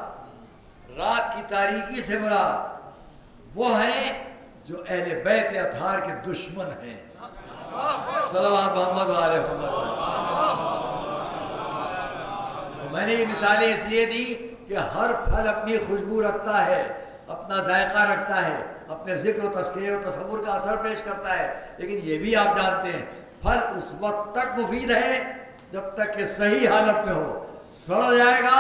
رات کی تاریکی سے مراد وہ ہیں جو اہل بیت اطہار کے دشمن ہیں. صلوات محمد وآلہ محمد. میں نے یہ مثالیں اس لیے دی کہ ہر پھل اپنی خوشبو رکھتا ہے، اپنا ذائقہ رکھتا ہے، اپنے ذکر و تذکرے و تصور کا اثر پیش کرتا ہے. لیکن یہ بھی آپ جانتے ہیں پھل اس وقت تک مفید ہے جب تک کہ صحیح حالت میں ہو. سڑ جائے گا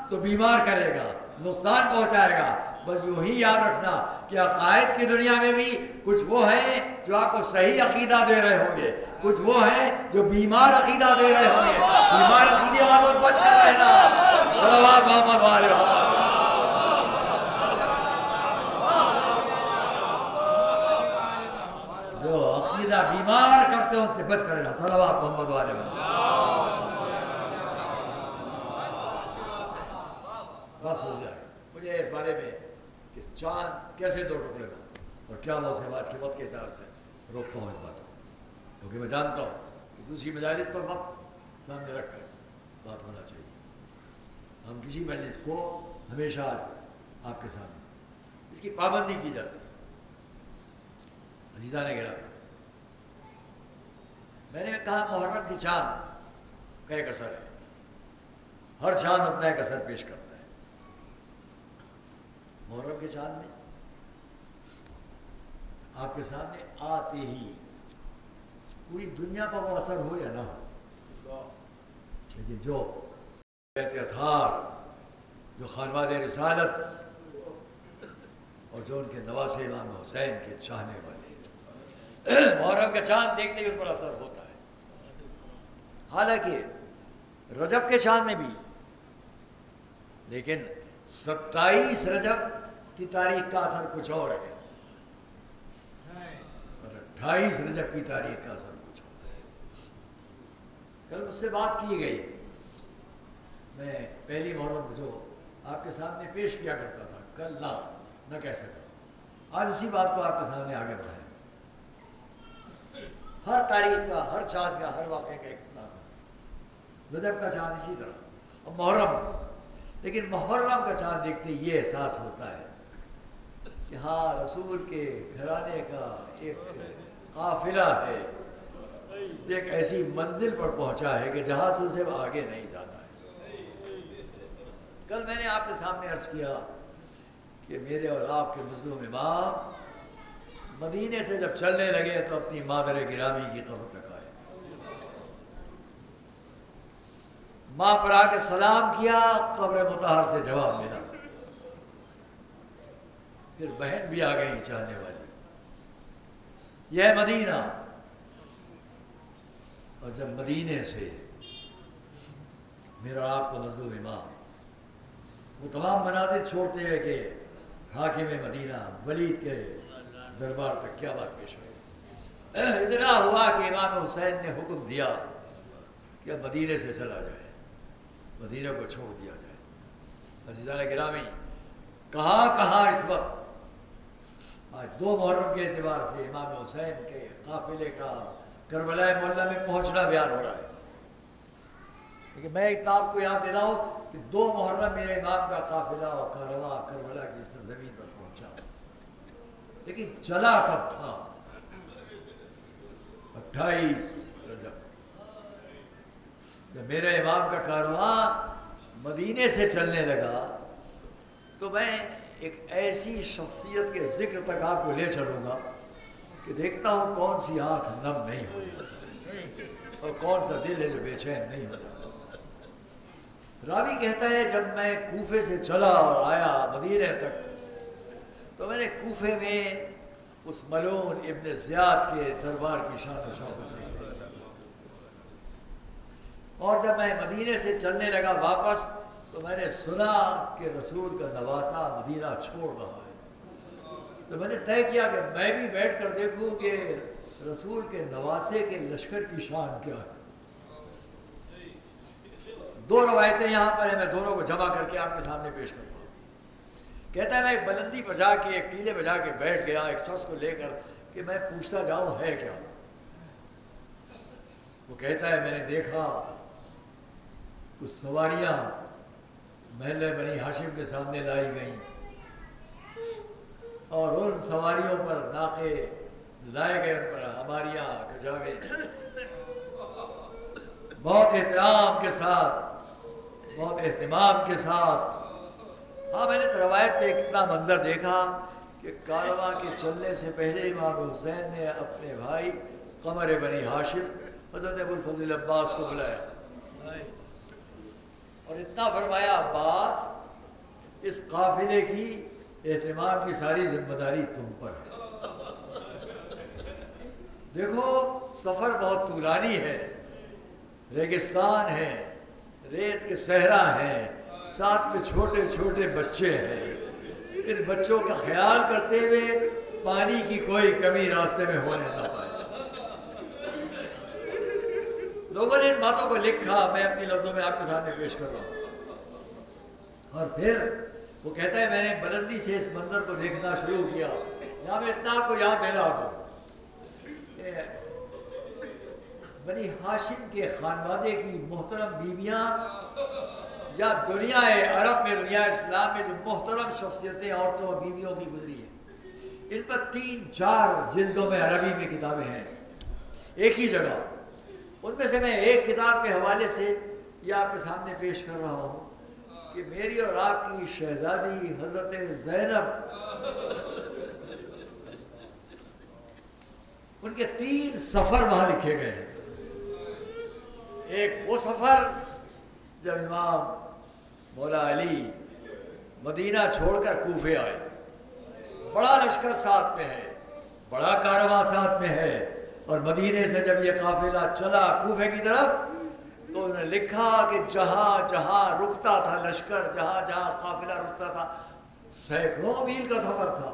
تو بیمار کرے گا، نقصان پہنچائے گا. بس یوں ہی یاد رکھنا کہ عقائد کی دنیا میں بھی کچھ وہ ہیں جو آپ کو صحیح عقیدہ دے رہے ہوں گے، کچھ وہ ہیں جو بیمار عقیدہ دے رہے ہوں گے. بیمار عقیدے والوں بچ کر رہنا. صلوات محمد وآلہ محمد. جو عقیدہ بیمار کرتے ہیں ان سے بچ کر رہنا. صلوات محمد وآلہ محمد. بس ہو جائے مجھے اس بارے میں کہ چاند کیسے دو ٹکڑے ہو اور کیا وہ سے آج کے وقت کے حساب سے روکتا ہوں اس بات کو، کیونکہ میں جانتا ہوں کہ دوسری مجالس پر وقت سامنے رکھ کر بات ہونا چاہیے. ہم کسی مجلس کو ہمیشہ آپ کے سامنے اس کی پابندی کی جاتی ہے. عزیزان گرامی، میں نے کہا محرم کی چاند کا ایک اثر ہے. ہر چاند اپنا ایک اثر پیش کرتا ہے. محرم کے چاند میں آپ کے سامنے آتے ہی پوری دنیا پر وہ اثر ہو یا نہ ہو، لیکن جو بیت اطہار، جو خانواد رسالت اور جو ان کے نواسے امام حسین کے چاہنے والے محرم کا چاند دیکھتے ہی ان پر اثر ہوتا ہے. حالانکہ رجب کے چاند میں بھی، لیکن 27 رجب کی تاریخ کا اثر کچھ اور ہے اور 28 رجب کی تاریخ کا اثر کچھ اور ہے. کل مجھ سے بات کی گئی، میں پہلی محرم جو آپ کے سامنے پیش کیا کرتا تھا، کل نہ کہہ سکا. آج اسی بات کو آپ کے سامنے آگے بڑھائیں. ہر تاریخ کا، ہر چاند کا، ہر واقعے کا ایک اپنا اثر ہے. رجب کا چاند اسی طرح، اور محرم. لیکن محرم کا چاند دیکھتے یہ احساس ہوتا ہے کہ ہاں رسول کے گھرانے کا ایک قافلہ ہے جو ایک ایسی منزل پر پہنچا ہے کہ جہاں سے اسے آگے نہیں جانا ہے. کل میں نے آپ کے سامنے عرض کیا کہ میرے اور آپ کے مظلوم امام مدینے سے جب چلنے لگے تو اپنی مادر گرامی کی قبر تک آئے. ماں پر آ کے سلام کیا، قبر مطہر سے جواب ملا. پھر بہن بھی آ گئی چاہنے والی. یہ ہے مدینہ. اور جب مدینے سے میرا آپ کا مظلوم امام وہ تمام مناظر چھوڑتے ہوئے کہ حاکم مدینہ ولید کے دربار تک کیا بات پیش ہوئی. اتنا ہوا کہ امام حسین نے حکم دیا کہ اب مدینے سے چلا جائے، مدینہ کو چھوڑ دیا جائے. عزیزان گرامی، کہاں اس وقت آج 2 محرم کے اعتبار سے امام حسین کے قافلے کا کربلا معلیٰ میں پہنچنا بیان ہو رہا ہے. لیکن میں ایک آپ کو یاد دیتا ہوں کہ 2 محرم میرے امام کا قافلہ اور کارواں کربلا کی سرزمین پر پہنچا، لیکن چلا کب تھا؟ 28 رجب. جب میرے امام کا کارواں مدینے سے چلنے لگا تو میں ایک ایسی شخصیت کے ذکر تک آپ کو لے چلوں گا کہ دیکھتا ہوں کون سی آنکھ نم نہیں ہو جاتی اور کون سا دل ہے جو بے چین نہیں ہو جاتا. راوی کہتا ہے جب میں کوفے سے چلا اور آیا مدینے تک تو میں نے کوفے میں اس ملعون ابن زیاد کے دربار کی شان و شوکت دیکھی. اور جب میں مدینے سے چلنے لگا واپس تو میں نے سنا کہ رسول کا نواسہ مدینہ چھوڑ رہا ہے. تو میں نے طے کیا کہ میں بھی بیٹھ کر دیکھوں کہ رسول کے نواسے کے لشکر کی شان کیا ہے. 2 روایتیں یہاں پر ہیں، میں دونوں کو جمع کر کے آپ کے سامنے پیش کرتا ہوں. کہتا ہے میں ایک بلندی پر جا کے، ایک ٹیلے پہ جا کے بیٹھ گیا ایک شخص کو لے کر کہ میں پوچھتا جاؤں ہے کیا. وہ کہتا ہے میں نے دیکھا کچھ سواریاں محلے بنی ہاشم کے سامنے لائی گئیں اور ان سواریوں پر ناقے لائے گئے، ان پر ہماریاں کجاوے بہت احترام کے ساتھ، بہت اہتمام کے ساتھ. ہاں میں نے تو روایت پہ کتنا منظر دیکھا کہ کارواں کے چلنے سے پہلے امام حسین نے اپنے بھائی قمر بنی ہاشم حضرت ابو الفضل عباس کو بلایا اور اتنا فرمایا عباس اس قافلے کی اہتمام کی ساری ذمہ داری تم پر ہے. دیکھو سفر بہت طولانی ہے، ریگستان ہے، ریت کے صحرا ہیں، ساتھ میں چھوٹے چھوٹے بچے ہیں. ان بچوں کا خیال کرتے ہوئے پانی کی کوئی کمی راستے میں ہونے نہ پائے. لوگوں نے ان باتوں کو لکھا، میں اپنی لفظوں میں آپ کے سامنے پیش کر رہا ہوں. اور پھر وہ کہتا ہے میں نے بلندی سے اس منظر کو دیکھنا شروع کیا. یہاں میں اتنا آپ کو یاد دلا دوں، بنی ہاشم کے خانوادے کی محترم بیویاں یا دنیا عرب میں، دنیا اسلام میں جو محترم شخصیتیں عورتوں اور بیویوں کی گزری ہیں، ان پر 3-4 جلدوں میں عربی میں کتابیں ہیں ایک ہی جگہ۔ ان میں سے میں ایک کتاب کے حوالے سے یہ آپ کے سامنے پیش کر رہا ہوں کہ میری اور آپ کی شہزادی حضرت زینب، ان کے 3 سفر وہاں لکھے گئے ہیں۔ ایک وہ سفر جب امام مولا علی مدینہ چھوڑ کر کوفے آئے، بڑا لشکر ساتھ میں ہے، بڑا کارواں ساتھ میں ہے، اور مدینے سے جب یہ قافلہ چلا کوفے کی طرف تو انہوں نے لکھا کہ جہاں جہاں رکتا تھا لشکر، جہاں جہاں قافلہ رکتا تھا، سینکڑوں میل کا سفر تھا،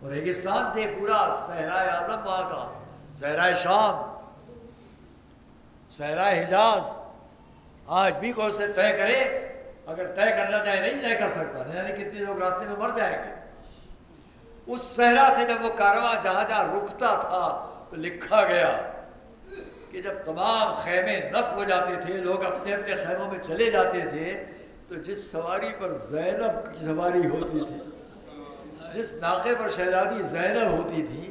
اور ریگستان تھے پورا، صحرائے اعظم وہاں کا، صحرائے شام، صحرائے حجاز۔ آج بھی کوئی اسے طے کرے، اگر طے کرنا چاہے نہیں طے کر سکتا، نہیں یعنی کتنے لوگ راستے میں مر جائیں گے۔ اس صحرا سے جب وہ کارواں جہاں جہاں رکتا تھا تو لکھا گیا کہ جب تمام خیمے نصب ہو جاتے تھے، لوگ اپنے اپنے خیموں میں چلے جاتے تھے، تو جس سواری پر زینب کی سواری ہوتی تھی، جس ناقے پر شہزادی زینب ہوتی تھی،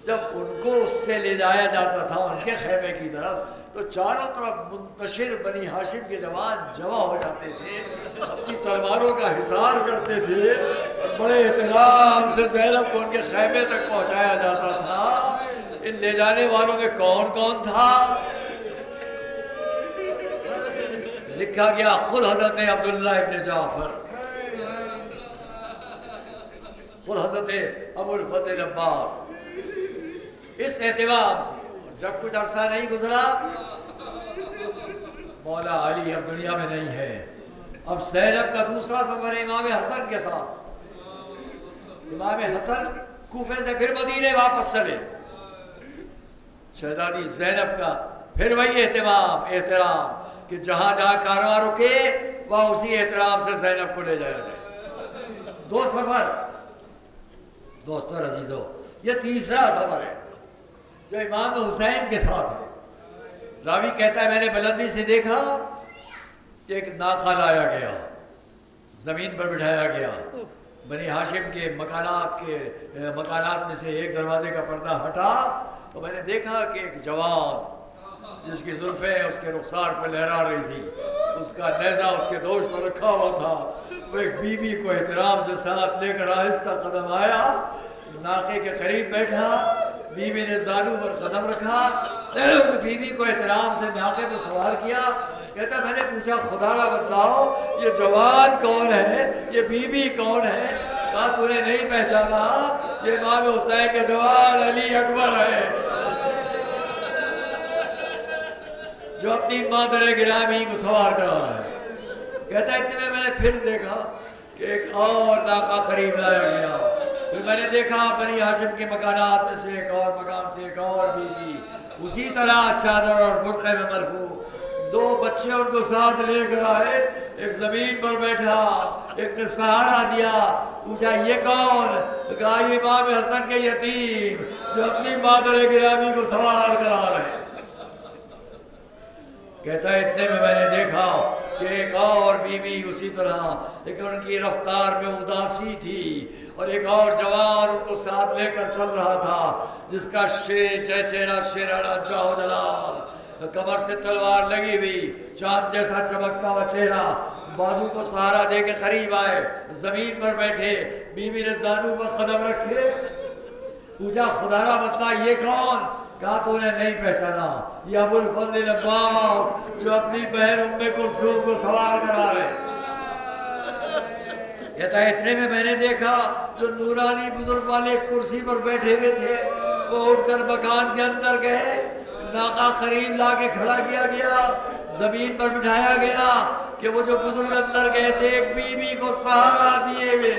جب ان کو اس سے لے جایا جاتا تھا ان کے خیمے کی طرف، تو چاروں طرف منتشر بنی ہاشم کے جوان جمع ہو جاتے تھے، اپنی تلواروں کا حصار کرتے تھے، اور بڑے احترام سے زینب کو ان کے خیمے تک پہنچایا جاتا تھا۔ ان لے جانے والوں میں کون کون تھا؟ لکھا گیا خود حضرت عبداللہ ابن جعفر، خود حضرت ابو الفضل عباس۔ اس اہتمام سے جب کچھ عرصہ نہیں گزرا، مولا علی اب دنیا میں نہیں ہے، اب زینب کا دوسرا سفر ہے امام حسن کے ساتھ۔ امام حسن کوفے سے پھر مدینے واپس چلے، شہزادی زینب کا پھر وہی احترام کہ جہاں جہاں کارواں رکے وہاں اسی احترام سے زینب کو لے جایا جائے۔ 2 سفر دوستو اور عزیزو، یہ تیسرا سفر ہے جو امام حسین کے ساتھ ہے۔ راوی کہتا ہے میں نے بلندی سے دیکھا کہ ایک ناقہ لایا گیا، زمین پر بٹھایا گیا، بنی ہاشم کے مکانات میں سے ایک دروازے کا پردہ ہٹا، تو میں نے دیکھا کہ ایک جوان جس کی زلفیں اس کے رخسار پر لہرا رہی تھی، اس کا نیزہ اس کے دوش پر رکھا ہوا تھا، وہ ایک بیوی کو احترام سے ساتھ لے کر آہستہ قدم آیا، ناقے کے قریب بیٹھا، بیوی نے زانو پر قدم رکھا، بیوی کو احترام سے ناقے پہ سوار کیا۔ کہتا میں نے پوچھا خدا را بتلاؤ یہ جوان کون ہے، یہ بیوی کون ہے؟ کہا تو نے نہیں پہچانا، یہ امام حسین کے جوان علی اکبر ہے، جو اپنی مادر گرامی کو سوار کرا رہا ہے۔ کہتا اتنے میں نے پھر دیکھا کہ ایک اور ناقہ قریب لایا گیا، پھر میں نے دیکھا بنی ہاشم کے مکانات میں سے ایک اور مکان سے ایک اور بیوی، اسی طرح چادر اور برقعے میں مرفوع، 2 بچے ان کو ساتھ لے کر آئے، ایک زمین پر بیٹھا، ایک نے سہارا دیا، پوچھا یہ کون؟ کہا یہ امام حسن کے یتیم جو اپنی مادر گرامی کو سوار کرا رہے ہیں۔ کہتا ہے اتنے میں نے دیکھا کہ ایک اور بیوی اسی طرح، لیکن ان کی رفتار میں اداسی تھی، اور ایک اور جوان ان کو ساتھ لے کر چل رہا تھا جس کا چہرہ شیرانہ جاہ و جلال، کمر سے تلوار لگی ہوئی، چاند جیسا چمکتا ہوا چہرہ، بازو کو سہارا دے کے قریب آئے، زمین پر بیٹھے، بیوی نے زانو پر قدم رکھے، پوچھا خدا را بتلا یہ کون؟ کہا تو نے نہیں پہچانا، یہ ابو الفضل عباس جو اپنی بہن ام کلثوم کو سوار کرا رہے۔ کہتا ہے اتنے میں نے دیکھا جو نورانی بزرگ والے کرسی پر بیٹھے ہوئے تھے وہ اٹھ کر مکان کے اندر گئے، ناقہ قریب لا کے کھڑا کیا گیا، زمین پر بٹھایا گیا کہ وہ جو بزرگ اندر گئے تھے ایک بیوی کو سہارا دیے ہوئے،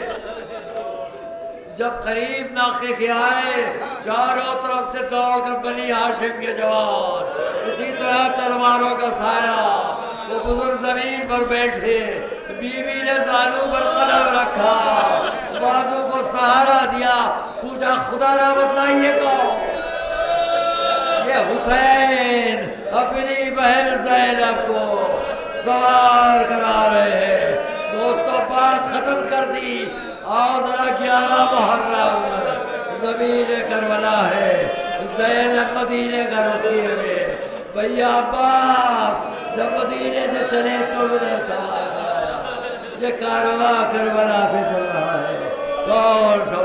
جب قریب ناقے کے آئے چاروں طرف سے دوڑ کر بنی ہاشم کے جوان، اسی طرح تلواروں کا سایہ، وہ بزرگ زمین پر بیٹھے، بیوی نے زانو پر قدم رکھا، بازو کو سہارا دیا، پوچھا خدا را بتلا یہ کون؟ کہ حسین اپنی بہن زینب کو سوار کرا رہے ہیں۔ دوستوں بات ختم کر دی، اور ذرا 11 محرم زمین کربلا ہے، زینب مدینے کا رخ کیے ہوئے، بھیا عباس جب مدینے سے چلے تم نے سوار کرایا، یہ کارواں کربلا سے چل رہا ہے، کون سوار